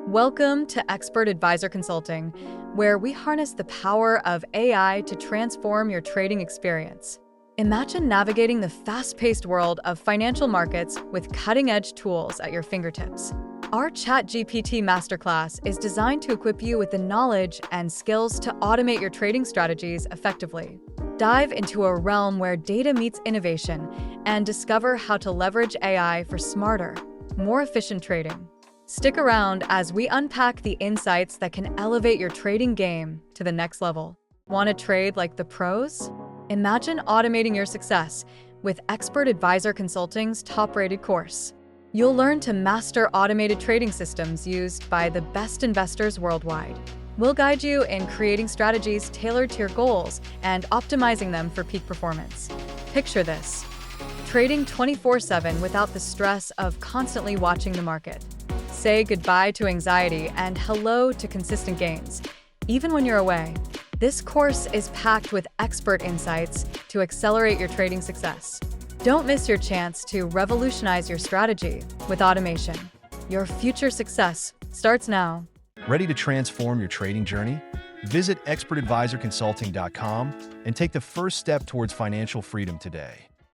Welcome to Expert Advisor Consulting, where we harness the power of AI to transform your trading experience. Imagine navigating the fast-paced world of financial markets with cutting-edge tools at your fingertips. Our ChatGPT masterclass is designed to equip you with the knowledge and skills to automate your trading strategies effectively. Dive into a realm where data meets innovation and discover how to leverage AI for smarter, more efficient trading. Stick around as we unpack the insights that can elevate your trading game to the next level. Want to trade like the pros? Imagine automating your success with Expert Advisor Consulting's top-rated course. You'll learn to master automated trading systems used by the best investors worldwide. We'll guide you in creating strategies tailored to your goals and optimizing them for peak performance. Picture this: trading 24/7 without the stress of constantly watching the market. Say goodbye to anxiety and hello to consistent gains, even when you're away. This course is packed with expert insights to accelerate your trading success. Don't miss your chance to revolutionize your strategy with automation. Your future success starts now. Ready to transform your trading journey? Visit expertadvisorconsulting.com and take the first step towards financial freedom today.